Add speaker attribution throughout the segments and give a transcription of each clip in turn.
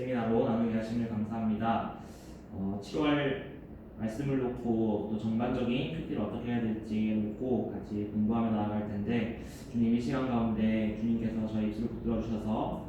Speaker 1: 세미나로 나누게 하시면 감사합니다. 7월 말씀을 놓고 또 전반적인 큐티를 어떻게 해야 될지 놓고 같이 공부하며 나아갈 텐데, 주님 이 시간 가운데 주님께서 저희 입술을 붙들어 주셔서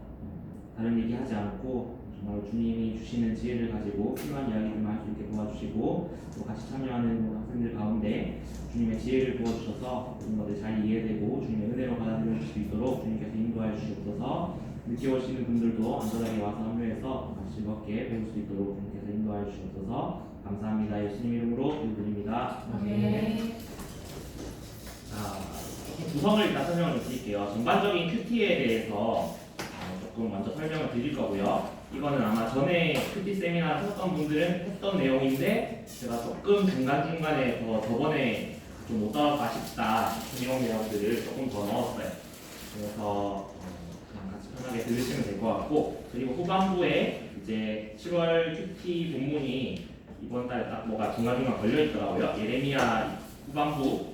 Speaker 1: 다른 얘기 하지 않고 정말 주님이 주시는 지혜를 가지고 필요한 이야기들만 할 수 있게 도와주시고, 또 같이 참여하는 학생들 가운데 주님의 지혜를 부어주셔서 모든 것들 잘 이해되고 주님의 은혜로 받아들일 수 있도록 주님께서 인도하여 주시옵소서. 늦게 오시는 분들도 안전하게 와서 합류해서 같이 즐겁게 배울 수 있도록 주님께서 인도하여 주시옵소서. 감사합니다. 예수님 이름으로 기도드립니다.
Speaker 2: 네.
Speaker 1: 구성을 일단 설명을 좀 드릴게요. 전반적인 QT에 대해서 조금 먼저 설명을 드릴 거고요. 이거는 아마 전에 큐티 세미나 하셨던 분들은 했던 내용인데, 제가 조금 중간중간에 저번에 좀 못 따라가 싶다 싶은 내용들을 조금 더 넣었어요. 그래서 그냥 같이 편하게 들으시면 될 것 같고, 그리고 후반부에 이제 7월 큐티 본문이 이번 달에 딱 뭐가 중간중간 걸려 있더라고요. 예레미야 후반부,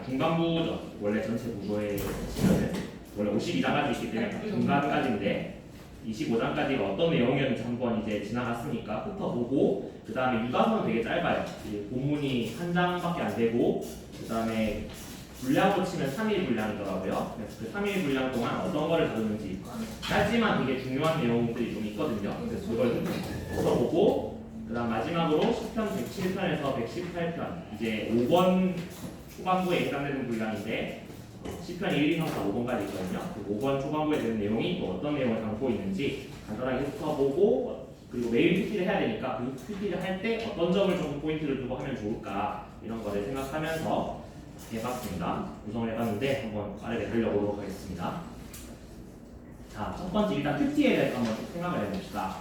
Speaker 1: 중반부죠. 원래 전체 구조에 보시면은 원래 52장까지 있기 때문에 중간까지인데 25장까지가 어떤 내용이었는지 한번 이제 지나갔으니까 훑어보고, 그 다음에 유다서는 되게 짧아요. 본문이 한 장밖에 안 되고, 그 다음에 분량으로 치면 3일 분량이더라고요. 그래서 그 3일 분량 동안 어떤 거를 다루는지 짧지만 되게 중요한 내용들이 좀 있거든요. 그래서 그걸 훑어보고, 그 다음 마지막으로 시편 107편에서 118편, 이제 5번 초반부에 해당되는 분량인데, 시편 1, 2, 3, 4, 5번까지 있거든요. 그 5번 초반부에 되는 내용이 또 어떤 내용을 담고 있는지 간단하게 훑어보고, 그리고 매일 큐티를 해야 되니까 그 큐티를 할 때 어떤 점을 조금 포인트를 두고 하면 좋을까, 이런 거를 생각하면서 해봤습니다. 구성을 해봤는데 한번 빠르게 달려보도록 하겠습니다. 자, 첫 번째 일단 큐티에 대해서 한번 생각을 해봅시다.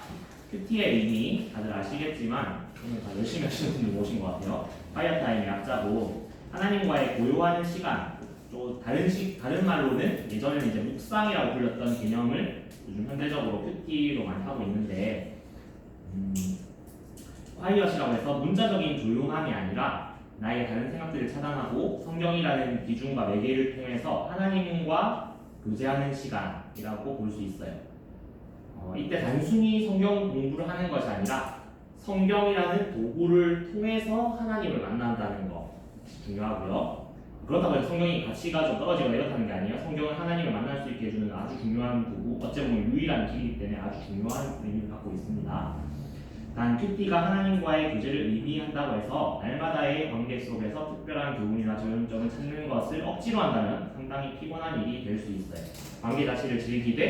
Speaker 1: 큐티의 의미 다들 아시겠지만 오늘 다 열심히 하시는 분들 모신 것 같아요. 파이어타임의 약자고 하나님과의 고요한 시간, 또 다른 말로는 예전에는 이제 묵상이라고 불렸던 개념을 요즘 현대적으로 큐티로 많이 하고 있는데, 화이엇이라고 해서 문자적인 조용함이 아니라 나의 다른 생각들을 차단하고 성경이라는 기준과 매개를 통해서 하나님과 교제하는 시간이라고 볼 수 있어요. 이때 단순히 성경 공부를 하는 것이 아니라 성경이라는 도구를 통해서 하나님을 만난다는 것이 중요하고요. 그렇다고 해서 성경이 가치가 좀 떨어지거나 이렇다는 게 아니에요. 성경은 하나님을 만날 수 있게 해주는 아주 중요한 도구, 어찌 보면 유일한 길이기 때문에 아주 중요한 의미를 갖고 있습니다. 단 큐티가 하나님과의 교제를 의미한다고 해서 날마다의 관계 속에서 특별한 교훈이나 적용점을 찾는 것을 억지로 한다면 상당히 피곤한 일이 될 수 있어요. 관계 자체를 즐기되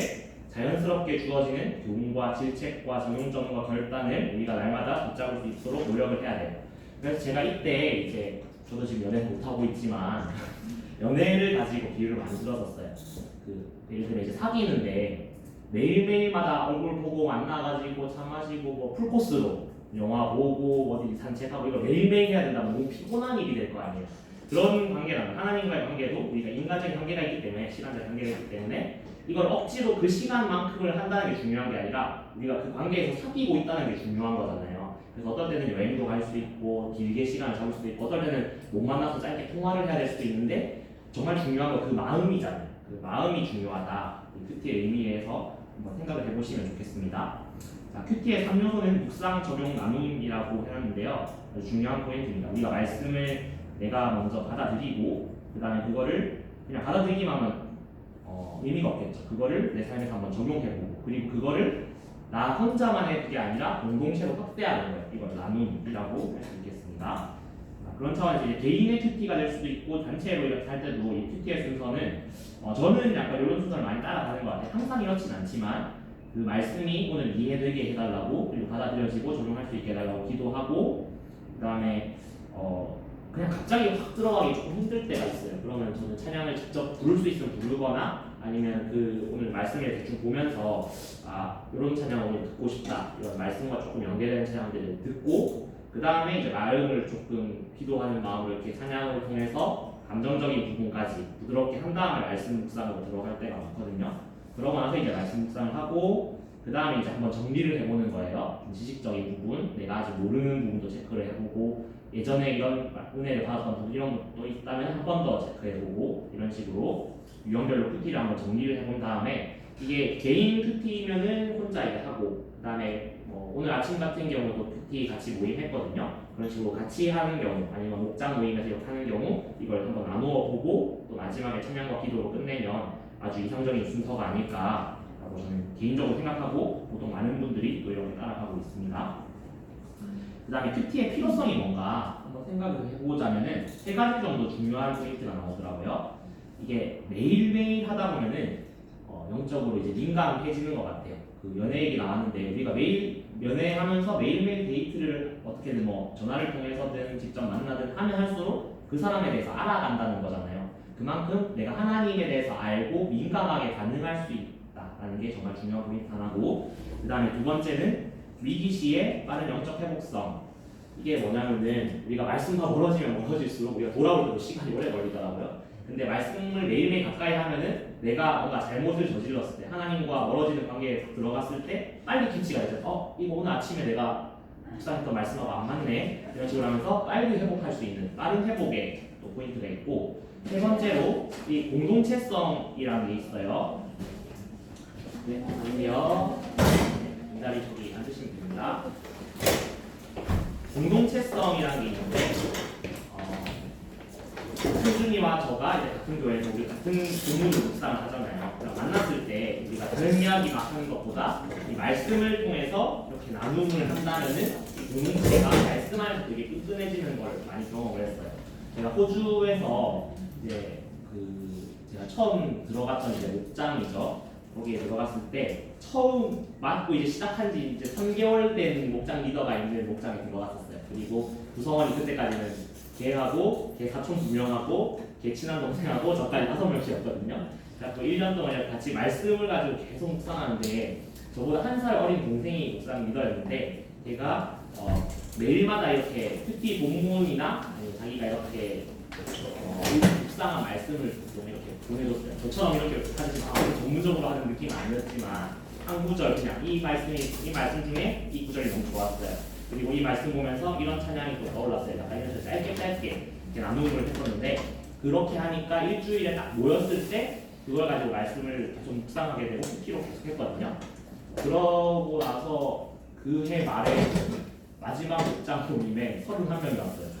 Speaker 1: 자연스럽게 주어지는 교훈과 질책과 적용점과 결단을 우리가 날마다 붙잡을 수 있도록 노력을 해야 돼요. 그래서 제가 이때 이제 저도 지금 연애 못하고 있지만 연애를 가지고 비유를 많이 들었었어요. 예를 들면 이제 사귀는데 매일매일마다 얼굴 보고 만나가지고 차 마시고 뭐 풀코스로 영화 보고 어디 산책하고 이걸 매일매일 해야 된다면 너무 피곤한 일이 될 거 아니에요. 그런 관계라면 하나님과의 관계도 우리가 인간적인 관계가 있기 때문에, 시간적 관계가 있기 때문에 이걸 억지로 그 시간만큼을 한다는 게 중요한 게 아니라 우리가 그 관계에서 사귀고 있다는 게 중요한 거잖아요. 그래서 어떨 때는 여행도 갈 수 있고 길게 시간을 잡을 수도 있고, 어떨 때는 못 만나서 짧게 통화를 해야 될 수도 있는데, 정말 중요한 건 그 마음이잖아요. 그 마음이 중요하다. 큐티의 의미에서 한번 생각을 해보시면 좋겠습니다. 자, 큐티의 3요소는 묵상, 적용, 나눔이라고 해놨는데요. 아주 중요한 포인트입니다. 우리가 말씀을 내가 먼저 받아들이고 그 다음에 그거를 그냥 받아들이기만 하면 의미가 없겠죠. 그거를 내 삶에서 한번 적용해보고, 그리고 그거를 나 혼자만의 그게 아니라 공동체로 확대하는 거예요. 이걸 나눔이라고 할 수 있겠습니다. 그런 차원에서 이제 개인의 큐티가 될 수도 있고 단체로 이렇게 할 때도 이 큐티의 순서는 저는 약간 이런 순서를 많이 따라가는 것 같아요. 항상 이렇진 않지만 그 말씀이 오늘 이해되게 해달라고, 그리고 받아들여지고 적용할 수 있게 해달라고 기도하고, 그 다음에 그냥 갑자기 확 들어가기 조금 힘들 때가 있어요. 그러면 저는 찬양을 직접 부를 수 있으면 부르거나, 아니면 그 오늘 말씀을 대충 보면서 이런 찬양 오늘 듣고 싶다, 이런 말씀과 조금 연계되는 찬양들을 듣고, 그 다음에 이제 마음을 조금 기도하는 마음으로 이렇게 찬양을 통해서 감정적인 부분까지 부드럽게 한 다음에 말씀 묵상으로 들어갈 때가 많거든요. 그러고 나서 이제 말씀 묵상을 하고, 그 다음에 이제 한번 정리를 해보는 거예요. 좀 지식적인 부분, 내가 아직 모르는 부분도 체크를 해보고, 예전에 이런 은혜를 받았던 부분 이런 것도 있다면 한 번 더 체크해보고, 이런 식으로 유형별로 큐티를 한번 정리를 해본 다음에, 이게 개인 큐티면은 혼자 이제 하고, 그다음에 뭐 오늘 아침 같은 경우도 PT 같이 모임했거든요. 그런 식으로 같이 하는 경우 아니면 목장 모임에서 이렇게 하는 경우 이걸 한번 나누어 보고 또 마지막에 찬양과 기도로 끝내면 아주 이상적인 순서가 아닐까라고 저는 개인적으로 생각하고 보통 많은 분들이 또 이렇게 따라가고 있습니다. 그 다음에 큐티의 필요성이 뭔가 한번 생각을 해보자면은 세 가지 정도 중요한 포인트가 나오더라고요. 이게 매일매일 하다 보면은 영적으로 이제 민감해지는 것 같아요. 그 연애 얘기 나왔는데 우리가 매일 연애하면서 매일매일 데이트를 어떻게든 뭐 전화를 통해서든 직접 만나든 하면 할수록 그 사람에 대해서 알아간다는 거잖아요. 그만큼 내가 하나님에 대해서 알고 민감하게 반응할 수 있다라는 게 정말 중요한 포인트 하나고, 그 다음에 두 번째는 위기 시에 빠른 영적 회복성. 이게 뭐냐면은 우리가 말씀과 멀어지면 멀어질수록 우리가 돌아올 때도 시간이 오래 걸리더라고요. 근데 말씀을 매일매일 가까이 하면은 내가 뭔가 잘못을 저질렀을 때 하나님과 멀어지는 관계에 들어갔을 때 빨리 캐치가 되죠. 이거 오늘 아침에 내가 묵상했던 말씀하고 안 맞네 이런 식으로 하면서 빨리 회복할 수 있는 빠른 회복에 또 포인트가 있고, 세 번째로 이 공동체성이라는 게 있어요. 네, 안녕. 이 자리 저기 앉으시면 됩니다. 공동체성이라는 게 있는데 수준이와 저가 이제 같은 교회에서 우리 같은 교문을 묵상을 하잖아요. 만났을 때 우리가 다른 이야기 막 하는 것보다 이 말씀을 통해서 이렇게 나눔을 한다면은 이 공동체가 말씀 안에서 되게 끈끈해지는 걸 많이 경험을 했어요. 제가 호주에서 이제 제가 처음 들어갔던 이제 목장이죠. 거기에 들어갔을 때 처음 맡고 이제 시작한 지 이제 3개월 된 목장 리더가 있는 목장에 들어갔었어요. 그리고 구성원이 그때까지는 걔하고 걔 사촌 2명하고 걔 친한 동생하고 저까지 5명씩이었거든요. 그래서 1년 동안 같이 말씀을 가지고 계속 묵상하는데 저보다 1살 어린 동생이 목장 리더였는데 걔가 매일마다 이렇게 큐티 본문이나 아니면 자기가 이렇게 묵상한 말씀을 좀 이렇게 보내줬어요. 저처럼 이렇게 하지만 전문적으로 하는 느낌은 아니었지만 한 구절 그냥 이 말씀 중에 이 구절이 너무 좋았어요. 그리고 이 말씀 보면서 이런 찬양이 또 떠올랐어요. 약간 이런 식으로 짧게 이렇게 나누는 했었는데 그렇게 하니까 일주일에 딱 모였을 때 그걸 가지고 말씀을 계속 묵상하게 되고 큐티로 계속 했거든요. 그러고 나서 그 해 말에 마지막 목장 모임에 31명이 왔어요.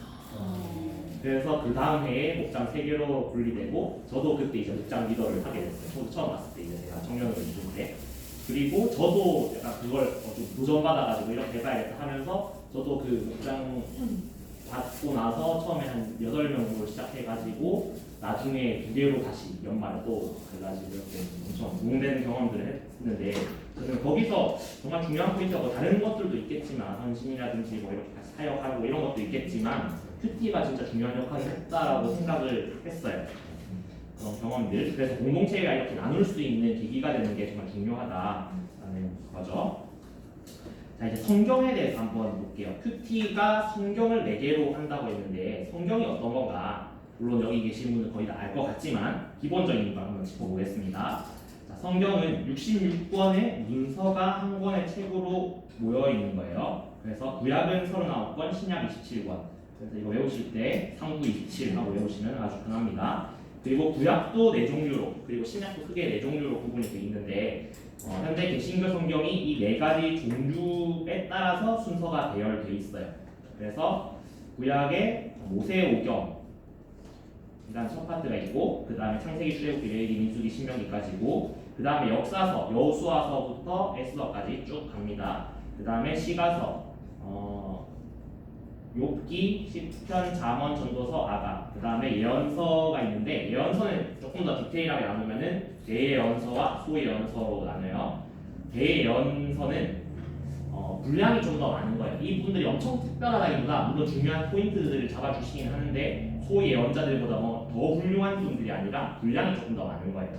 Speaker 1: 그래서 그 다음 해에 목장 3개로 분리되고 저도 그때 이제 목장 리더를 하게 됐어요. 저도 처음 왔을 때 이제 제가 청년으로 있을 때. 그리고 저도 약간 그걸 좀 도전받아가지고 이렇게 해봐야겠다 하면서 저도 그 목장 받고 나서 처음에 한 8명 정도 시작해가지고 나중에 2개로 다시 연말에 또 그래가지고 이렇게 엄청 도움되는 경험들을 했는데 저는 거기서 정말 중요한 포인트가 뭐 다른 것들도 있겠지만 헌신이라든지 뭐 이렇게 같이 사역하고 이런 것도 있겠지만 큐티가 진짜 중요한 역할을 했다라고 생각을 했어요. 그런 경험들. 그래서 공동체가 이렇게 나눌 수 있는 계기가 되는 게 정말 중요하다라는 거죠. 자, 이제 성경에 대해서 한번 볼게요. 큐티가 성경을 매개로 한다고 했는데 성경이 어떤 건가? 물론 여기 계신 분은 거의 다 알 것 같지만 기본적인 걸 한번 짚어보겠습니다. 자, 성경은 66권의 문서가 한 권의 책으로 모여 있는 거예요. 그래서 구약은 39권, 신약 27권. 그래서 이거 외우실 때 39, 27 하고 외우시면 아주 편합니다. 그리고 구약도 4종류로, 그리고 신약도 크게 4종류로 구분이 되어 있는데 현재 개신교 성경이 이 4가지 종류에 따라서 순서가 대열되어 있어요. 그래서 구약에 모세오경 이란 첫 파트가 있고, 그 다음에 창세기, 출애굽기, 레위기, 민수기, 신명기까지고, 그 다음에 역사서, 여호수아서부터 에스더까지 쭉 갑니다. 그 다음에 시가서, 욥기, 시편, 잠언, 전도서, 아가. 그 다음에 예언서가 있는데 예언서는 조금 더 디테일하게 나누면은 대예언서와 소예언서로 나눠요. 대예언서는 분량이 좀 더 많은 거예요. 이분들이 엄청 특별하다기보다 물론 중요한 포인트들을 잡아주시긴 하는데 소예언자들보다 더 훌륭한 분들이 아니라 분량이 조금 더 많은 거예요.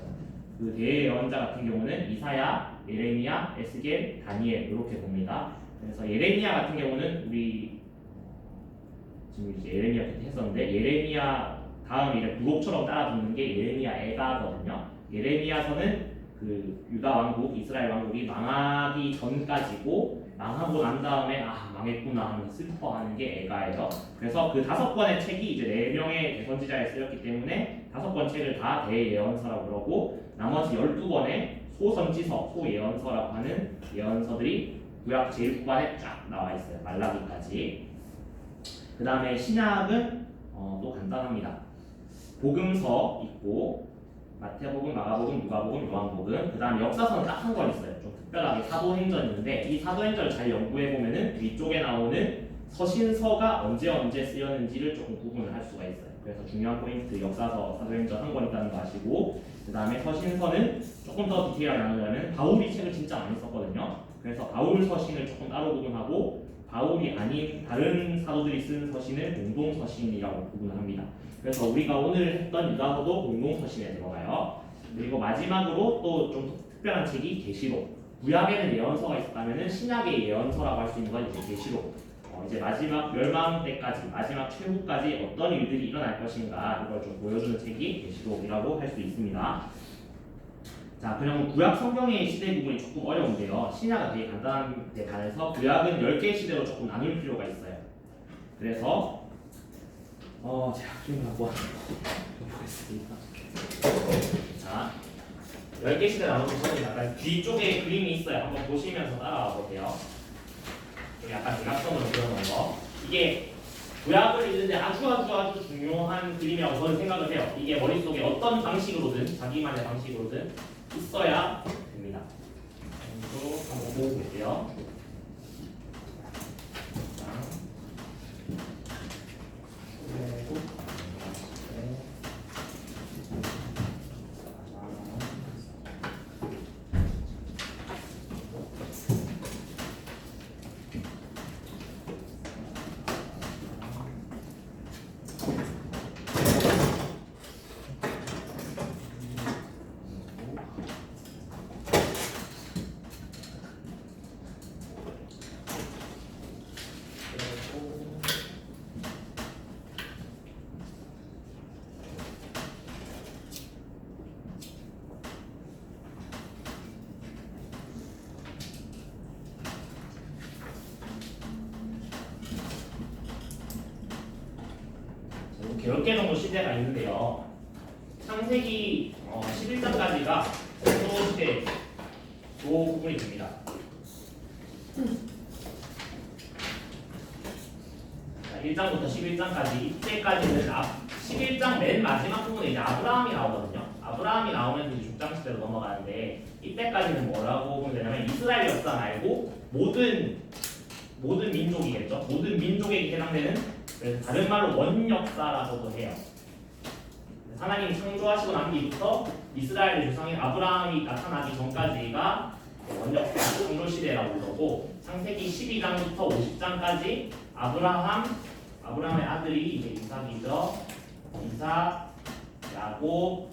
Speaker 1: 그 대예언자 같은 경우는 이사야, 예레미야, 에스겔, 다니엘 이렇게 봅니다. 그래서 예레미야 같은 경우는 우리 지금 이제 예레미야 했었는데 예레미야 다음 이제 부록처럼 따라붙는 게 예레미야 애가거든요. 예레미야서는 그 유다 왕국, 이스라엘 왕국이 망하기 전까지고 망하고 난 다음에 망했구나 하면서 슬퍼하는 게 애가예요. 그래서 그 5권의 책이 이제 4명의 대선지자에 쓰였기 때문에 5권 책을 다 대예언서라고 그러고 나머지 12권의 소선지서, 소예언서라고 하는 예언서들이 구약 제일 후반에 쫙 나와 있어요. 말라기까지. 그 다음에 신약은 또 간단합니다. 복음서 있고 마태복음, 마가복음, 누가복음, 요한복음. 그 다음에 역사서는 딱 한 권 있어요. 좀 특별하게 사도행전 있는데 이 사도행전을 잘 연구해 보면은 위쪽에 나오는 서신서가 언제 쓰였는지를 조금 구분을 할 수가 있어요. 그래서 중요한 포인트 역사서, 사도행전 한 권 있다는 거 아시고, 그 다음에 서신서는 조금 더 디테일하게 나누자면 바울이 책을 진짜 많이 썼거든요. 그래서 바울 서신을 조금 따로 구분하고 바울이 아닌 다른 사도들이 쓴 서신을 공동 서신이라고 구분을 합니다. 그래서 우리가 오늘 했던 유다서도 공동 서신에 들어가요. 그리고 마지막으로 또 좀 특별한 책이 계시록. 구약에는 예언서가 있었다면은 신약의 예언서라고 할 수 있는 건 이제 계시록. 이제 마지막 멸망 때까지, 마지막 최후까지 어떤 일들이 일어날 것인가 이걸 좀 보여주는 책이 계시록이라고 할 수 있습니다. 자, 그럼 구약 성경의 시대 구분이 조금 어려운데요. 신약은 되게 간단한 데 반해서 구약은 10개의 시대로 조금 나눌 필요가 있어요. 그래서 제가 그림을 한번 보겠습니다. 자, 10개 시대 나눠서 저는 약간 뒤쪽에 그림이 있어요. 한번 보시면서 따라와 보세요. 약간 대각선으로 그려놓은 거. 이게 구약을 읽는데 아주 중요한 그림이라고 저는 생각을 해요. 이게 머릿속에 어떤 방식으로든 자기만의 방식으로든 있어야 됩니다. 또 한번 보고 볼게요. 이렇게 10개 정도 시대가 있는데요. 창세기 11장까지가 또 시대 그 부분이 됩니다. 1장부터 11장까지 이때까지는 11장 맨 마지막 부분에 이제 아브라함이 나오거든요. 아브라함이 나오면 이제 죽장 시대로 넘어가는데 이때까지는 뭐라고 보면 되냐면 이스라엘 역사 말고 모든 민족이겠죠. 모든 민족에게 해당되는, 그래서 다른 말로 원역사라고도 해요. 하나님이 창조하시고 난 뒤부터 이스라엘의 조상인 아브라함이 나타나기 전까지가 원역사, 창조시대라고 그러고, 창세기 12장부터 50장까지 아브라함의 아들이 이제 이삭이죠. 이삭, 야곱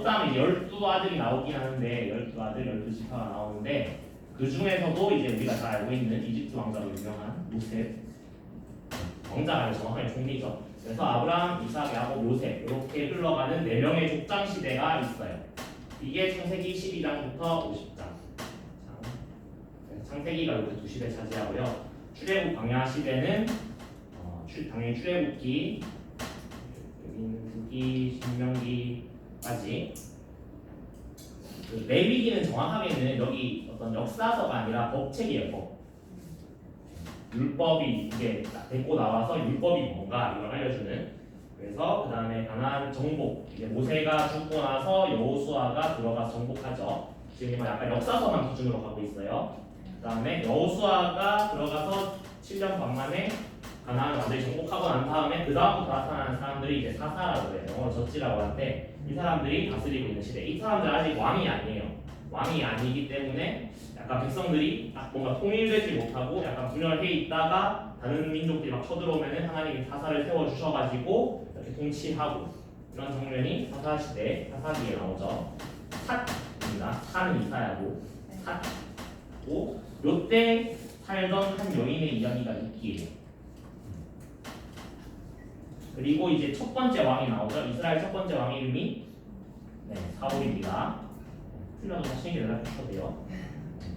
Speaker 1: 다음에 12아들이 나오긴 하는데 12아들, 12지파가 나오는데 그 중에서도 이제 우리가 잘 알고 있는 이집트 왕자로 유명한 요셉, 왕자가 아니라 정확하게 총리죠. 그래서 아브라함, 이삭, 야곱, 요셉 이렇게 흘러가는 4명의 족장 시대가 있어요. 이게 창세기 12장부터 50장. 창세기가 이렇게 2시대 차지하고요. 출애굽 광야 시대는 당연히 출애굽기, 여기는 후기, 신명기까지. 레위기는 정확하게는 여기 어떤 역사서가 아니라 법책이에요. 법. 율법이 이게 딱 데리고 나와서 율법이 뭔가 이걸 알려주는. 그래서 그 다음에 가나안 정복, 이제 모세가 죽고 나서 여호수아가 들어가서 정복하죠. 지금 약간 역사서만 기준으로 가고 있어요. 그 다음에 여호수아가 들어가서 7년 반 만에 가나안을 완전히 정복하고 난 다음에 그 다음부터 나타나는 사람들이 이제 사사라고 해요. 영어로 젖지라고 하는데 이 사람들이 다스리고 있는 시대. 이 사람들 아직 왕이 아니에요. 왕이 아니기 때문에 약간 백성들이 딱 뭔가 통일되지 못하고 약간 분열해 있다가 다른 민족들이 막 쳐들어오면은 하나님이 사사를 세워주셔가지고 이렇게 통치하고, 이런 장면이 사사시대, 사사기에 나오죠. 삿입니다. 사는 이사야고 삿고, 요때 살던 한 여인의 이야기가 있기예요. 그리고 이제 첫 번째 왕이 나오죠. 이스라엘 첫 번째 왕 이름이 사울입니다. 틀려도 자신 있게 대답하셔도 돼요.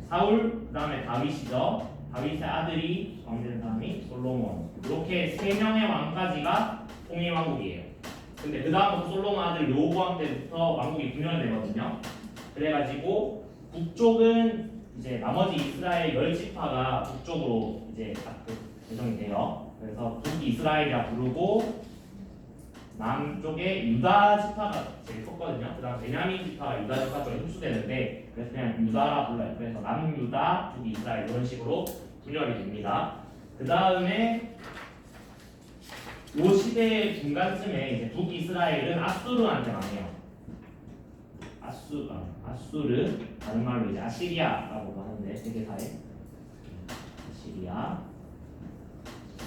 Speaker 1: 사울, 그 다음에 다윗이죠. 다윗의 아들이 왕된 사람이 솔로몬. 이렇게 3명의 왕까지가 통일왕국이에요. 근데 그 다음부터 솔로몬 아들 르호보암 때부터 왕국이 분열되거든요. 그래가지고 북쪽은 이제 나머지 이스라엘 10지파가 북쪽으로 이제 딱 배정이 돼요. 그래서 북이스라엘이라 부르고 남쪽에 유다 지파가 제일 컸거든요. 그다음 베냐민 지파가 유다 지파 쪽에 흡수되는데 그래서 그냥 유다라 불러요. 그래서 남유다, 북이스라엘 이런 식으로 분열이 됩니다. 그 다음에 이 시대의 중간쯤에 이제 북이스라엘은 아수르한테 망해요. 아수르 다른 말로 이제 아시리아라고도 하는데 세계사에 아시리아.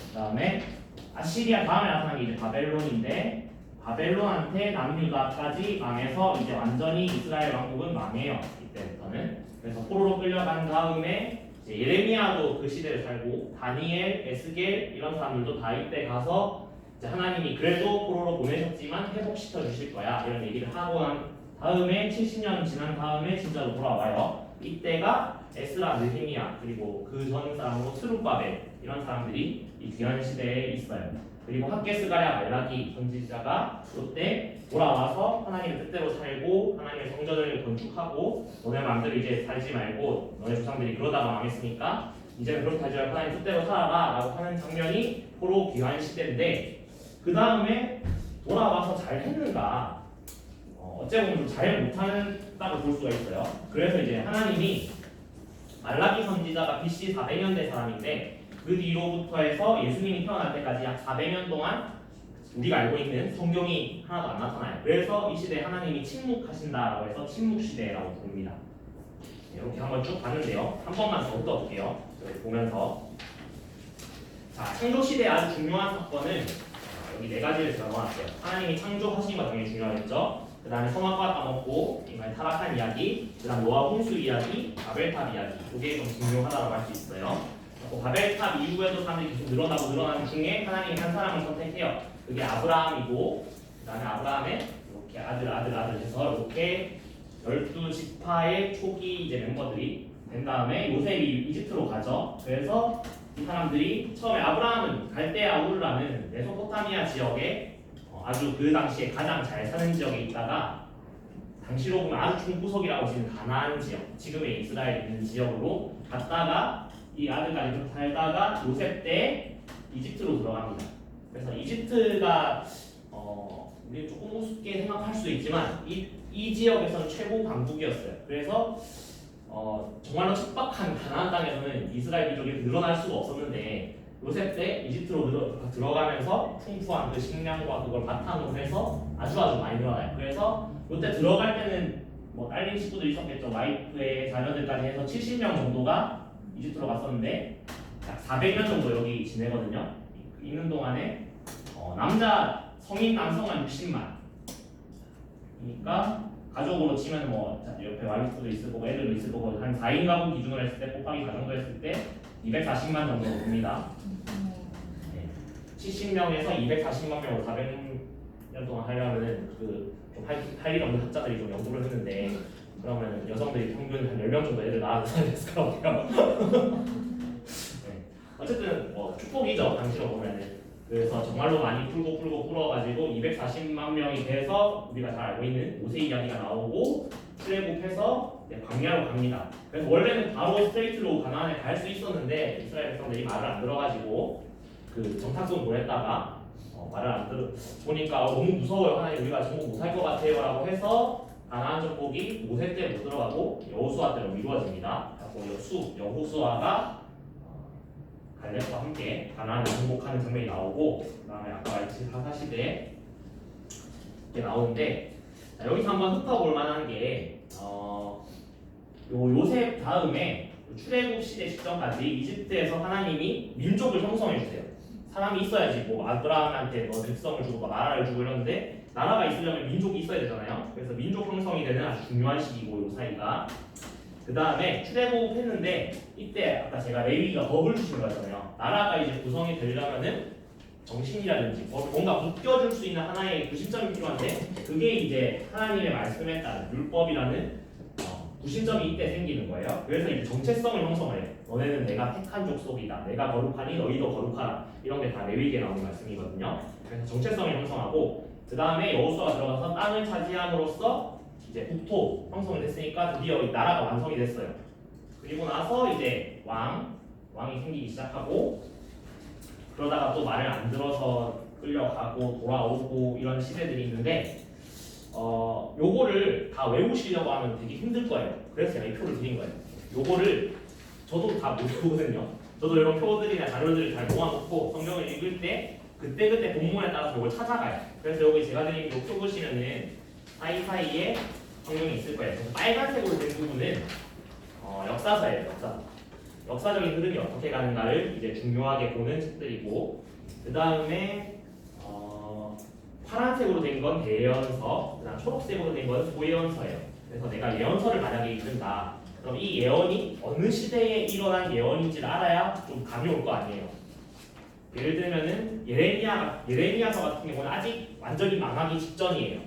Speaker 1: 그다음에 아시리아 다음에 나타난 게 이제 바벨론인데 바벨론한테 남유다까지 망해서 이제 완전히 이스라엘 왕국은 망해요. 이때부터는. 그래서 포로로 끌려간 다음에 이제 예레미야도 그 시대를 살고 다니엘, 에스겔 이런 사람들도 다 이때 가서 이제 하나님이 그래도 포로로 보내셨지만 회복시켜 주실 거야 이런 얘기를 하고 난 다음에 70년 지난 다음에 진짜로 돌아와요. 이때가 에스라, 느헤미야 그리고 그 전 사람으로 스룹바벨 이런 사람들이 이 귀한 시대에 있어요. 그리고 학개스가랴 말라기 선지자가 그때 돌아와서 하나님의 뜻대로 살고 하나님의 성전을 건축하고 너네 마음대로 이제 살지 말고 너네 조상들이 그러다가 망했으니까 이제는 그렇게 하지 말고 하나님 뜻대로 살아라 라고 하는 장면이 포로 귀한 시대인데 그 다음에 돌아와서 잘 했는가 어째 보면 좀 잘 못한다고 볼 수가 있어요. 그래서 이제 하나님이 말라기 선지자가 BC 400년대 사람인데 그 뒤로부터 해서 예수님이 태어날 때까지 약 400년 동안 우리가 알고 있는 성경이 하나도 안 나타나요. 그래서 이 시대에 하나님이 침묵하신다라고 해서 침묵시대라고 부릅니다. 이렇게 한번 쭉 봤는데요. 한 번만 더 훑어볼게요. 보면서 자, 창조시대의 아주 중요한 사건은 여기 네 가지를 제가 넣어놨어요. 하나님이 창조하신 거 당연히 중요하겠죠. 그 다음에 성악과 까먹고 인간이 타락한 이야기, 그 다음 노아 홍수 이야기, 바벨탑 이야기 이게 좀 중요하다고 할 수 있어요. 바벨탑 이후에도 사람들이 계속 늘어나고 늘어나는 중에 하나님이 한 사람을 선택해요. 그게 아브라함이고 그 다음에 아브라함의 이렇게 아들 해서 이렇게 12지파의 초기 이제 멤버들이 된 다음에 요셉이 이집트로 가죠. 그래서 이 사람들이 처음에 아브라함은 갈대아 우르라는 메소포타미아 지역에 아주 그 당시에 가장 잘 사는 지역에 있다가 당시로 보면 아주 중구석이라고 지금 가나안 지역, 지금의 이스라엘 있는 지역으로 갔다가 이 아들까지 좀 살다가 요셉 때 이집트로 들어갑니다. 그래서 이집트가 우리 조금 우습게 생각할 수도 있지만 이 지역에서는 최고 강국이었어요. 그래서 정말로 척박한 가나안 땅에서는 이스라엘 민족이 늘어날 수가 없었는데 요셉 때 이집트로 들어가면서 풍부한 그 식량과 그걸 바탕으로 해서 아주 많이 늘어나요. 그래서 이때 들어갈 때는 뭐 딸린 식구들이 있었겠죠. 와이프의 자녀들까지 해서 70명 정도가 이집트로 갔었는데 약 400년 정도 여기 지내거든요. 있는 동안에 남자 성인 남성은 60만. 그러니까 가족으로 치면 뭐 옆에 와이프도 있을 거고 애들도 있을 거고 한 4인 가구 기준으로 했을 때 곱하기 4 정도 했을 때 240만 정도 됩니다. 네. 70명에서 240만 명으로 400년 동안 하려면은 할 일 없는 학자들이 좀 연구를 했는데 그러면 여성들이 평균 한 10명 정도 애들 낳아서 됐을 것 같아요. 네. 어쨌든 뭐 축복이죠 당시로 보면은. 그래서 정말로 많이 풀어가지고 240만 명이 돼서 우리가 잘 알고 있는 모세 이야기가 나오고 출애굽해서 광야로 갑니다. 그래서 원래는 바로 스트레이트로 가나안에 갈 수 있었는데 이스라엘 백성들이 말을 안 들어가지고 그 정탐꾼 보냈다가 말을 안 들어 보니까 너무 무서워요. 하나님 우리가 정복 못할 것 같아요라고 해서 가나안 정복이 모세 때 못 들어가고 여호수아 때로 미루어집니다. 그래서 여호수아가 갈렙과 함께 가나안을 정복하는 장면이 나오고 그다음에 아까 말했듯이 사사시대에 이렇게 나오는데 자, 여기서 한번 훑어볼 만한 게 요셉 다음에 출애굽 시대 직전까지 이집트에서 하나님이 민족을 형성해 주세요. 사람이 있어야지 뭐 아브라함한테 뭐 백성을 주고 뭐 나라를 주고 이러는데 나라가 있으려면 민족이 있어야 되잖아요. 그래서 민족 형성이 되는 아주 중요한 시기고 요 사이가 그 다음에 출애굽했는데 이때 아까 제가 레위기가 법을 주신 거잖아요. 나라가 이제 구성이 되려면은 정신이라든지 뭔가 묶여줄 수 있는 하나의 구심점이 필요한데 그게 이제 하나님의 말씀에 따른 율법이라는 구심점이 이때 생기는 거예요. 그래서 이제 정체성을 형성을 해요. 너네는 내가 택한 족속이다. 내가 거룩하니 너희도 거룩하라. 이런 게 다 레위기에 나오는 말씀이거든요. 그래서 정체성을 형성하고 그 다음에 여호수아가 들어가서 땅을 차지함으로써 이제 국토 형성을 했으니까 드디어 이 나라가 완성이 됐어요. 그리고 나서 이제 왕이 생기기 시작하고 그러다가 또 말을 안 들어서 끌려가고 돌아오고 이런 시대들이 있는데 요거를 다 외우시려고 하면 되게 힘들 거예요. 그래서 제가 이 표를 드린 거예요. 요거를 저도 다 못 외우거든요. 저도 이런 표들이나 자료들을 잘 모아놓고 성경을 읽을 때 그때그때 본문에 따라서 이걸 찾아가요. 그래서 여기 제가 드린 이 표 보시면은 사이사이에 성경이 있을 거예요. 그래서 빨간색으로 된 부분은 역사서예요. 역사적인 흐름이 어떻게 가는가를 이제 중요하게 보는 책들이고, 그 다음에 파란색으로 된 건 대예언서, 그다음 초록색으로 된 건 소예언서예요. 그래서 내가 예언서를 만약에 읽는다. 그럼 이 예언이 어느 시대에 일어난 예언인지를 알아야 좀 감이 올 거 아니에요. 예를 들면은 예레미야서 같은 경우는 아직 완전히 망하기 직전이에요.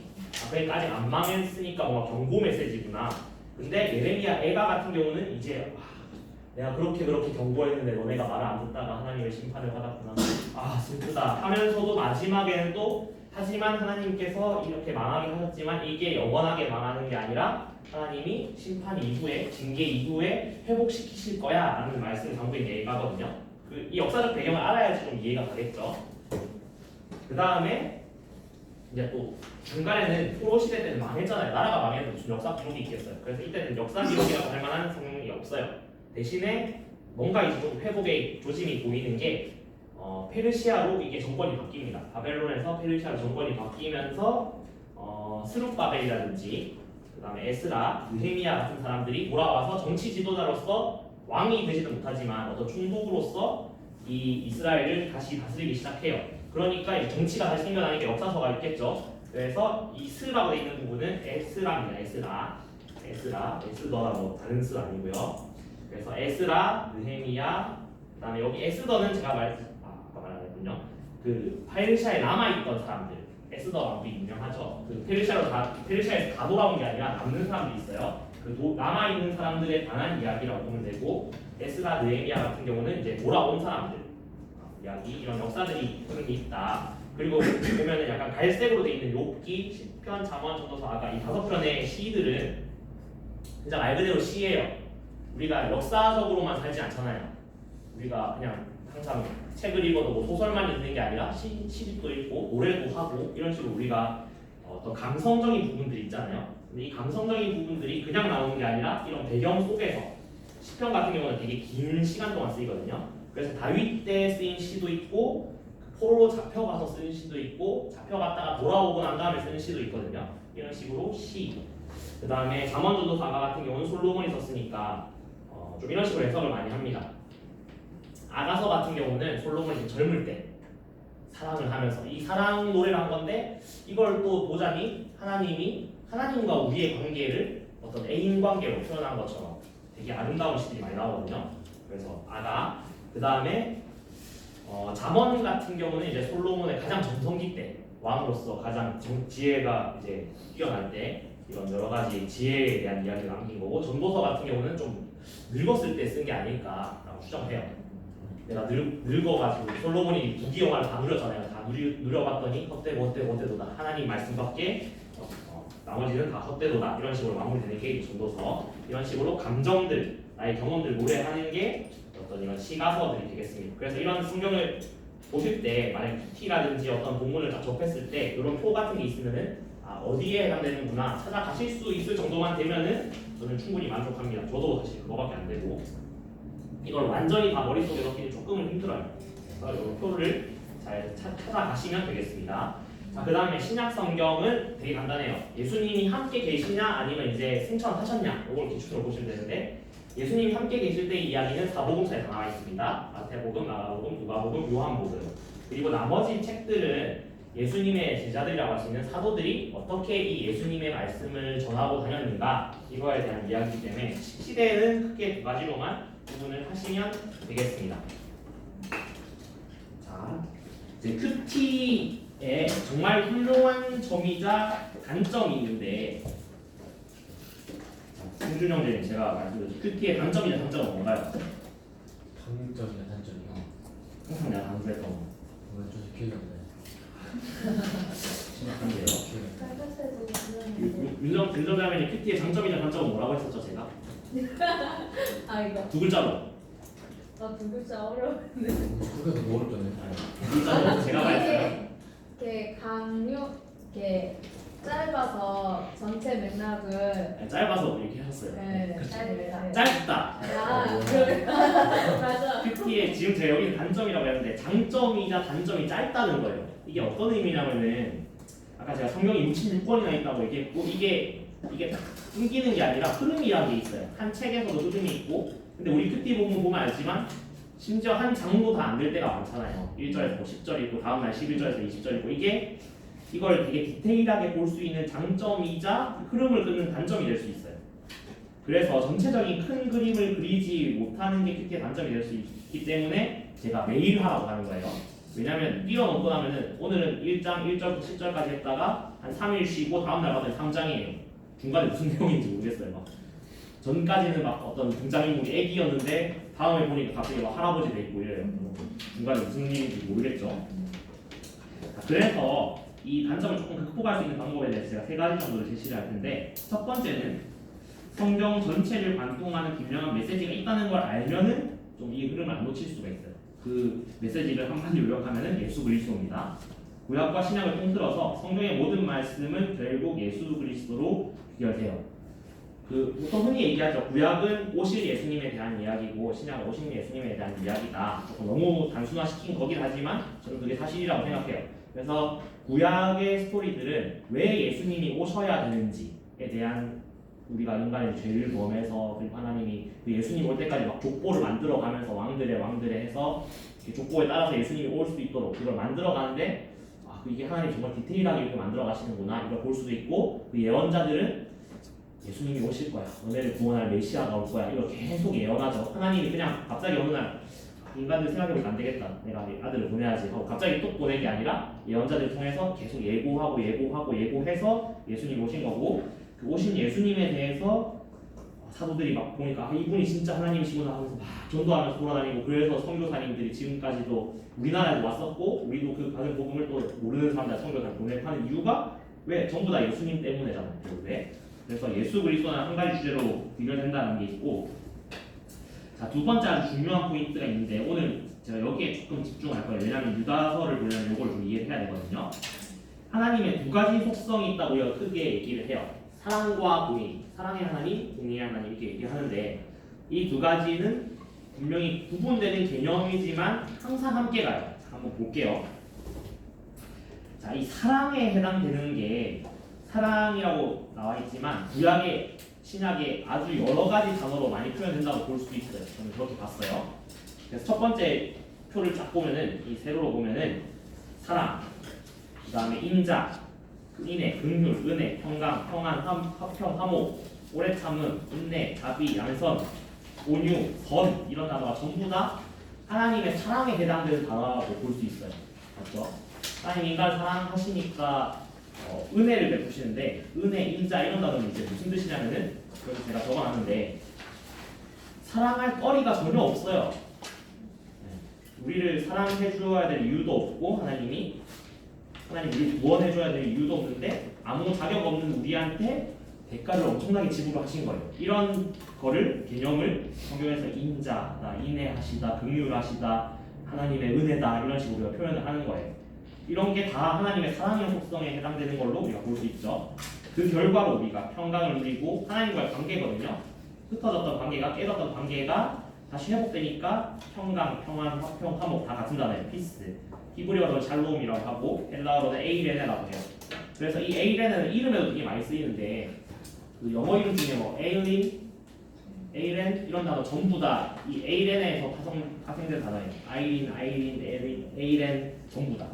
Speaker 1: 그러니까 아직 안 망했으니까 뭔가 경고 메시지구나. 근데 예레미야 애가 같은 경우는 이제 내가 그렇게 경고했는데 너네가 말을 안 듣다가 하나님의 심판을 받았구나. 슬프다 하면서도 마지막에는 또 하지만 하나님께서 이렇게 망하게 하셨지만 이게 영원하게 망하는 게 아니라 하나님이 심판 이후에 징계 이후에 회복시키실 거야 라는 말씀을 담고 있는 얘기가거든요. 이 역사적 배경을 알아야지 좀 이해가 가겠죠. 그 다음에 이제 또 중간에는 포로 시대 때는 망했잖아요. 나라가 망했는데 무슨 역사 기록이 있겠어요. 그래서 이때는 역사 기록이라고 할 만한 성경이 없어요. 대신에 뭔가 이제 좀 회복의 조짐이 보이는 게 페르시아로 이게 정권이 바뀝니다. 바벨론에서 페르시아로 정권이 바뀌면서 스룹바벨이라든지 그 다음에 에스라, 느헤미야 같은 사람들이 돌아와서 정치 지도자로서 왕이 되지는 못하지만 어떤 총독으로서 이 이스라엘을 다시 다스리기 시작해요. 그러니까 이 정치가 다시 생겨나는 게 역사서가 있겠죠. 그래서 이 스라고 되어 있는 부분은 에스라입니다. 에스더라고 다른 스 아니고요. 그래서 에스라, 느헤미야, 그다음에 여기 에스더는 제가 아까 말했군요. 그 페르시아에 남아 있던 사람들, 에스더 왕비 유명하죠. 그 페르시아에서 다 돌아온 게 아니라 남는 사람들이 있어요. 그 남아 있는 사람들에 관한 이야기라고 보면 되고, 에스라, 느헤미야 같은 경우는 이제 돌아온 사람들 이야기, 이런 역사들이 흐름이 있다. 그리고 보면은 약간 갈색으로 돼 있는 욥기, 시편, 잠언, 전도서 아까 이 5편의 시들은 진짜 말 그대로 시예요. 우리가 역사적으로만 살지 않잖아요. 우리가 그냥 항상 책을 읽어도 뭐 소설만 읽는 게 아니라 시집도 읽고 노래도 하고 이런 식으로 우리가 어떤 감성적인 부분들이 있잖아요. 근데 이 감성적인 부분들이 그냥 나오는 게 아니라 이런 배경 속에서 시편 같은 경우는 되게 긴 시간 동안 쓰이거든요. 그래서 다윗 때 쓰인 시도 있고 포로로 잡혀가서 쓰는 시도 있고 잡혀갔다가 돌아오고 난 다음에 쓰는 시도 있거든요. 이런 식으로 시. 그 다음에 잠언전도서가 같은 경우는 솔로몬이 썼으니까 좀 이런 식으로 해석을 많이 합니다. 아가서 같은 경우는 솔로몬이 젊을 때 사랑을 하면서 이 사랑 노래를 한 건데 이걸 또 보자니 하나님과 우리의 관계를 어떤 애인 관계로 표현한 것처럼 되게 아름다운 시들이 많이 나오거든요. 그래서 아가. 그 다음에 잠언 같은 경우는 이제 솔로몬의 가장 전성기 때 왕으로서 가장 지혜가 이제 뛰어날 때 이런 여러 가지 지혜에 대한 이야기를 남긴 거고, 전도서 같은 경우는 좀 늙었을 때 쓴 게 아닐까라고 추정해요. 내가 늙어가지고 솔로몬이 부귀영화를 다 누렸잖아요. 다 누려봤더니 헛되도다. 하나님 말씀밖에 나머지는 다 헛되도다. 이런 식으로 마무리되는 게 전도서. 이런 식으로 감정들, 나의 경험들 노래하는 게 어떤 이런 시가서들이 되겠습니다. 그래서 이런 성경을 보실 때 만약 PT라든지 어떤 본문을 딱 접했을 때 이런 표 같은 게 있으면은 어디에 해당되는구나 찾아가실 수 있을 정도만 되면은 저는 충분히 만족합니다. 저도 사실 그거밖에 안 되고 이걸 완전히 다 머릿속에 넣기는 조금은 힘들어요. 그래서 이 표를 잘 찾아가시면 되겠습니다. 자, 그 다음에 신약 성경은 되게 간단해요. 예수님이 함께 계시냐 아니면 이제 승천하셨냐 이걸 기준으로 보시면 되는데, 예수님이 함께 계실 때의 이야기는 사복음서에 다 나와 있습니다. 마태복음, 마가복음, 누가복음, 요한복음. 그리고 나머지 책들은 예수님의 제자들이라고 할 수 있는 사도들이 어떻게 이 예수님의 말씀을 전하고 다녔는가 이거에 대한 이야기이기 때문에 시대는 크게 2가지로만 구분을 하시면 되겠습니다. 자, 이제 큐티에 정말 훌륭한 점이자 단점이 있는데, 승준형 선생님 제가 말씀드린 큐티의 단점이자 단점은 뭔가요?
Speaker 2: 단점이나 단점이요.
Speaker 1: 항상 내가 강조했던 거.
Speaker 2: 오늘 좀 기억이 안 나요.
Speaker 1: 생각한데요. 윤정자매님 큐티의 장점이자 단점은 뭐라고 했었죠 제가?
Speaker 3: 아 이거
Speaker 1: 두 글자로.
Speaker 3: 두 글자 어려운데.
Speaker 2: 그게 더 어렵잖아요.
Speaker 1: 두 글자로 제가 말했어요.
Speaker 3: 이렇게 강요 이렇게 짧아서 전체 맥락을
Speaker 1: 짧아서 이렇게 하셨어요.
Speaker 3: 짧다.
Speaker 1: 짧다.
Speaker 3: 그래. 맞아.
Speaker 1: PP의 지금 제가 여기는 단점이라고 했는데 장점이자 단점이 짧다는 거예요. 이게 어떤 의미냐면은 아까 제가 성경이 66권이나 있다고 얘기했고 이게 딱 끊기는 게 아니라 흐름이라는 게 있어요. 한 책에서도 흐름이 있고 근데 우리 PT 본문 보면 알지만 심지어 한 장도 다 안 될 때가 많잖아요. 1절에서 뭐 10절 있고 다음날 11절에서 20절 있고 이걸 되게 디테일하게 볼 수 있는 장점이자 흐름을 끊는 단점이 될 수 있어요. 그래서 전체적인 큰 그림을 그리지 못하는 게 PT의 단점이 될 수 있기 때문에 제가 매일 하라고 하는 거예요. 왜냐면 뛰어넘고 나면은 오늘은 1장 1절부터 10절까지 했다가 한 3일 쉬고 다음날 봤더니 3장이에요. 중간에 무슨 내용인지 모르겠어요. 막 전까지는 막 어떤 등장인물이 애기였는데 다음에 보니까 갑자기 막 할아버지 돼 있고 이래요. 중간에 무슨 일인지 모르겠죠. 그래서 이 단점을 조금 극복할 수 있는 방법에 대해서 제가 3가지 정도를 제시를 할 텐데 첫 번째는 성경 전체를 관통하는 분명한 메시지가 있다는 걸 알면은 좀 이 흐름을 안 놓칠 수가 있어요. 그 메시지를 한마디로 요약하면은 예수 그리스도입니다. 구약과 신약을 통틀어서 성경의 모든 말씀은 결국 예수 그리스도로 귀결돼요. 보통 흔히 얘기하죠. 구약은 오실 예수님에 대한 이야기고 신약은 오신 예수님에 대한 이야기다. 너무 단순화시킨 거긴 하지만 저는 그게 사실이라고 생각해요. 그래서 구약의 스토리들은 왜 예수님이 오셔야 되는지에 대한 우리가 인간의 죄를 범해서 그리고 하나님이 그 예수님 올 때까지 막 족보를 만들어가면서 왕들의 해서 족보에 따라서 예수님이 올 수 있도록 그걸 만들어가는데 이게 하나님이 정말 디테일하게 이렇게 만들어 가시는구나 이걸 볼 수도 있고 그 예언자들은 예수님이 오실 거야. 너네를 구원할 메시아가 올 거야. 이걸 계속 예언하죠. 하나님이 그냥 갑자기 어느 날 인간들 생각해보니까 안 되겠다. 내가 아들을 보내야지 하고 갑자기 뚝 보낸 게 아니라 예언자들을 통해서 계속 예고해서 예수님이 오신 거고 그 오신 예수님에 대해서 사도들이 막 보니까 이분이 진짜 하나님이시구나 하면서 막 전도하면서 돌아다니고 그래서 선교사님들이 지금까지도 우리나라에도 왔었고 우리도 그 받은 복음을 또 모르는 사람들 선교사를 보내는 이유가 왜? 전부 다 예수님 때문이잖아요. 왜? 그래서 예수 그리스도는 한 가지 주제로 귀결된다는 게 있고 자, 두 번째 아주 중요한 포인트가 있는데 오늘 제가 여기에 조금 집중할 거예요. 왜냐하면 유다서를 보려면 이걸 좀 이해를 해야 되거든요. 하나님의 두 가지 속성이 있다고 우리가 크게 얘기를 해요. 사랑과 공의, 사랑의 하나님, 공의의 하나님 이렇게 얘기하는데 이 두 가지는 분명히 구분되는 개념이지만 항상 함께 가요. 자, 한번 볼게요. 자, 이 사랑에 해당되는 게 사랑이라고 나와 있지만 구약의 신약에 아주 여러 가지 단어로 많이 표현된다고 볼 수도 있어요. 저는 그렇게 봤어요. 그래서 첫 번째 표를 쫙 보면은 이 세로로 보면은 사랑, 그 다음에 인자, 인애, 긍휼, 은혜, 평강, 평안, 화평, 화목, 오래 참음, 인내, 자비, 양선, 온유, 선 이런 단어가 전부 다 하나님의 사랑에 해당되는 단어라고 볼 수 있어요. 맞죠? 하나님 인간을 사랑하시니까 은혜를 베푸시는데 은혜, 인자 이런 단어는 이제 무슨 뜻이냐면은 그래서 제가 적어놨는데 사랑할 거리가 전혀 없어요. 우리를 사랑해 주어야 될 이유도 없고 하나님 우리를 구원해 줘야 될 이유도 없는데 아무 자격 없는 우리한테 대가를 엄청나게 지불을 하신 거예요. 이런 거를 개념을 성경에서 인자다, 인애하시다, 긍휼하시다, 하나님의 은혜다 이런 식으로 우리가 표현을 하는 거예요. 이런 게 다 하나님의 사랑의 속성에 해당되는 걸로 우리가 볼 수 있죠. 그 결과로 우리가 평강을 누리고 하나님과의 관계거든요. 흩어졌던 관계가 깨졌던 관계가 다시 회복되니까 평강, 평안, 화평, 화목 다 같은 단어예요. 피스. 히브리어로는 샬롬이라고 하고 헬라어로는 에이레네라고 해요. 그래서 이 에이레네는 이름에도 되게 많이 쓰이는데 그 영어 이름 중에 뭐 에일린, 에이렌 이런 단어 전부 다 이 에이렌에서 파생된 단어예요. 아이린, 에이렌 전부 다.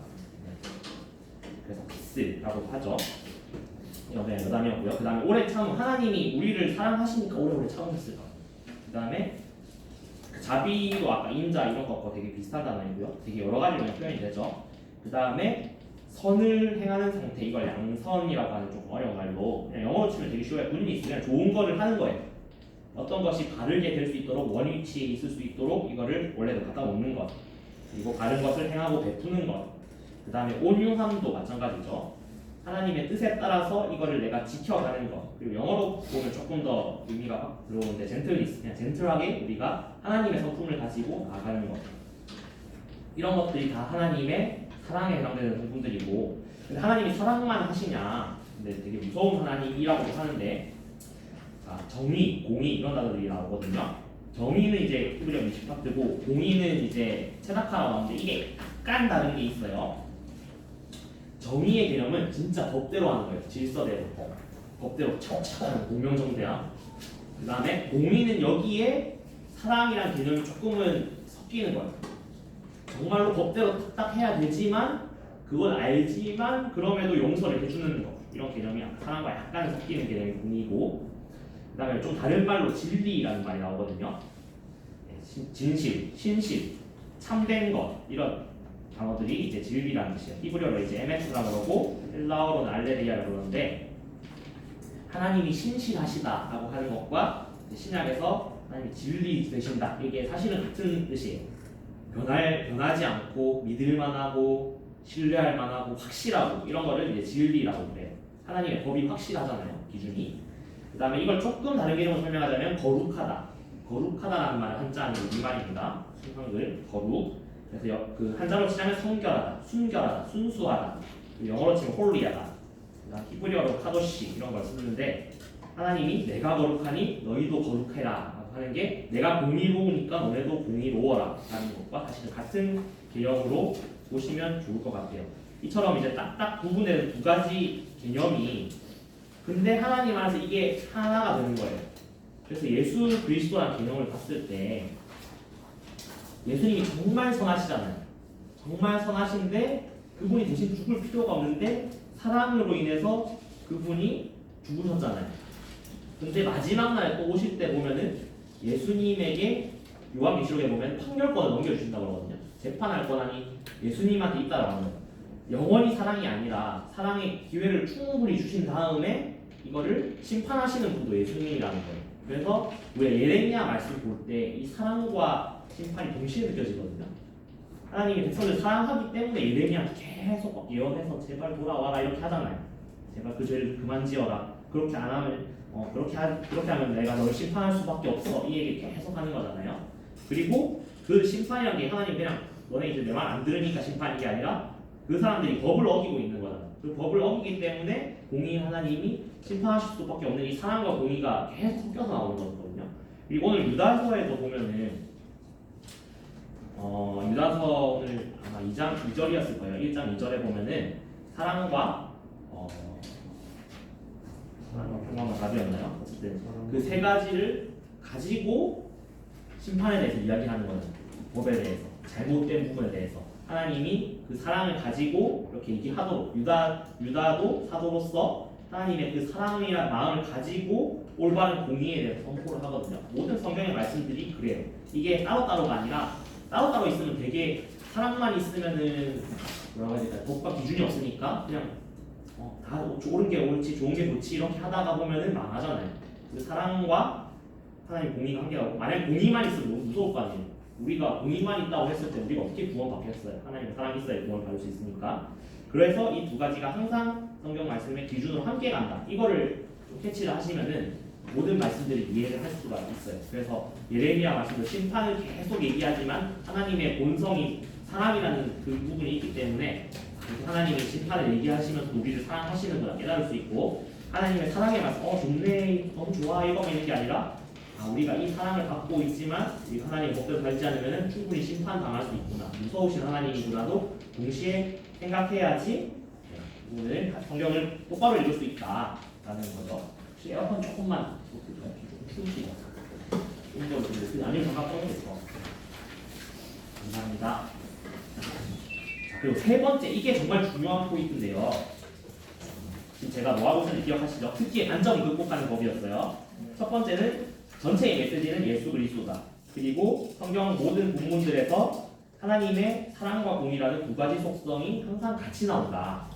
Speaker 1: 그래서 피스라고 하죠. 여담이었고요. 그 다음에 오래 참음. 하나님이 우리를 사랑하시니까 오래오래 참으셨을 거예요. 그 다음에 자비도 아까 인자 이런 것과 되게 비슷한 단어이고요. 되게 여러 가지로 표현이 되죠. 그 다음에 선을 행하는 상태, 이걸 양선이라고 하는 좀 어려운 말로 그냥 영어로 치면 되게 쉬워요. 운이 있으면 좋은 거를 하는 거예요. 어떤 것이 바르게 될 수 있도록 원위치에 있을 수 있도록 이거를 원래도 갖다 놓는 것, 그리고 바른 것을 행하고 베푸는 것. 그 다음에 온유함도 마찬가지죠. 하나님의 뜻에 따라서 이거를 내가 지켜가는 것. 그리고 영어로 보면 조금 더 의미가 확 들어오는데 젠틀리스, 그냥 젠틀하게 우리가 하나님의 성품을 가지고 나가는 것. 이런 것들이 다 하나님의 사랑에 해당되는 성품들이고, 근데 하나님이 사랑만 하시냐? 근데 되게 무서운 하나님이라고도 하는데, 자, 정의, 공의 이런 단어들이 나오거든요. 정의는 이제 히브리어 미시파트고 공의는 이제 체다카라고 하는데 이게 약간 다른 게 있어요. 정의의 개념은 진짜 법대로 하는 거예요. 질서대로, 법대로 척척하는 공명정대함. 그 다음에 공의는 여기에 사랑이란 개념이 조금은 섞이는 거예요. 정말로 법대로 딱딱 해야 되지만 그걸 알지만 그럼에도 용서를 해주는 거. 이런 개념이 사랑과 약간 섞이는 개념이 공의고, 그 다음에 좀 다른 말로 진리라는 말이 나오거든요. 진실, 신실, 참된 것 이런 단어들이 이제 진리라는 뜻이에요. 히브리어로 이제 에메트라고 그러고 헬라어로는 알레리아라고 그러는데, 하나님이 신실하시다라고 하는 것과 신약에서 하나님이 진리 되신다, 이게 사실은 같은 뜻이에요. 변하지 않고 믿을만하고 신뢰할 만하고 확실하고 이런 거를 이제 진리라고 그래요. 하나님의 법이 확실하잖아요, 기준이. 그 다음에 이걸 조금 다른 개념으로 설명하자면 거룩하다. 거룩하다라는 말은 한자는 우리말입니다. 한글 거룩. 그래서 그 한자로 치자면 성결하다, 순결하다, 순수하다. 영어로 치면 홀리하다. 히브리어로 카도시 이런 걸 쓰는데, 하나님이 내가 거룩하니 너희도 거룩해라 하는 게 내가 공의로우니까 너네도 공의로워라 라는 것과 사실은 같은 개념으로 보시면 좋을 것 같아요. 이처럼 이제 딱딱 구분되는 두 가지 개념이 근데 하나님 안에서 이게 하나가 되는 거예요. 그래서 예수 그리스도라는 개념을 봤을 때 예수님이 정말 선하시잖아요. 정말 선하신데 그분이 대신 죽을 필요가 없는데 사랑으로 인해서 그분이 죽으셨잖아요. 근데 마지막 날 또 오실 때 보면은 예수님에게 요한계시록에 보면 판결권을 넘겨주신다고 그러거든요. 재판할 권한이 예수님한테 있다라고 하는 거예요. 영원히 사랑이 아니라 사랑의 기회를 충분히 주신 다음에 이거를 심판하시는 분도 예수님이라는 거예요. 그래서 우리가 예레미야 말씀 볼 때 이 사랑과 심판이 동시에 느껴지거든요. 하나님이 백성을 사랑하기 때문에 예레미야한테 계속 예언해서 제발 돌아와라 이렇게 하잖아요. 제발 그 죄를 그만 지어라. 그렇게 안 하면 그렇게 하면 내가 널 심판할 수밖에 없어. 이 얘기 계속 하는 거잖아요. 그리고 그 심판이란 게 하나님 그냥 너네 이제 내 말 안 들으니까 심판이 게 아니라 그 사람들이 법을 어기고 있는 거잖아요. 그 법을 어기기 때문에 공의 하나님이 심판하실 수밖에 없는 이 사랑과 공의가 계속 섞여서 나오는 거거든요. 그리고 오늘 유다서에도 보면은 유다서 오늘 아마 2장 2절이었을 거예요. 1장 2절에 보면은 사랑과 평화가 답이었나요? 어쨌든 그 세 가지를 가지고 심판에 대해서 이야기하는 거예요. 법에 대해서, 잘못된 부분에 대해서 하나님이 그 사랑을 가지고 이렇게 얘기하도록 유다도 사도로서 하나님의 그 사랑이란 마음을 가지고 올바른 공의에 대해서 선포를 하거든요. 모든 성경의 말씀들이 그래요. 이게 따로따로가 아니라 따로따로 있으면 되게 사랑만 있으면은 뭐라고 해야 될까요? 법과 기준이 없으니까 그냥 다 옳은 게 옳지 좋은 게 좋지 이렇게 하다가 보면은 망하잖아요. 그 사랑과 하나님 공의가 한계라고. 만약 공의만 있으면 너무 무서울 거 아니에요. 우리가 공의만 있다고 했을 때 우리가 어떻게 구원받겠어요? 하나님의 사랑이 있어야 구원을 받을 수 있으니까. 그래서 이 두 가지가 항상 성경 말씀의 기준으로 함께 간다. 이거를 좀 캐치를 하시면은 모든 말씀들이 이해를 할 수가 있어요. 그래서 예레미야 말씀도 심판을 계속 얘기하지만 하나님의 본성이 사랑이라는 그 부분이 있기 때문에 하나님의 심판을 얘기하시면서 우리를 사랑하시는구나 깨달을 수 있고, 하나님의 사랑의 말씀 좋네 너무 좋아 이거만 있는 게 아니라 우리가 이 사랑을 받고 있지만 우리가 하나님의 법대로 살지 않으면 충분히 심판당할 수 있구나, 무서우신 하나님이구나도 동시에 생각해야지 오늘 성경을 똑바로 읽을 수 있다라는 거죠. 혹시 에어컨 조금만 볼까요? 조금 추우시죠? 좀더 그 안에 잠깐 꺼내겠어. 감사합니다. 자, 그리고 세 번째, 이게 정말 중요한 포인트인데요. 지금 제가 뭐하고 있는지 기억하시죠? 특히 단점 극복하는 법이었어요. 첫 번째는 전체의 메시지는 예수 그리스도다. 그리고 성경 모든 본문들에서 하나님의 사랑과 공의라는 두 가지 속성이 항상 같이 나온다.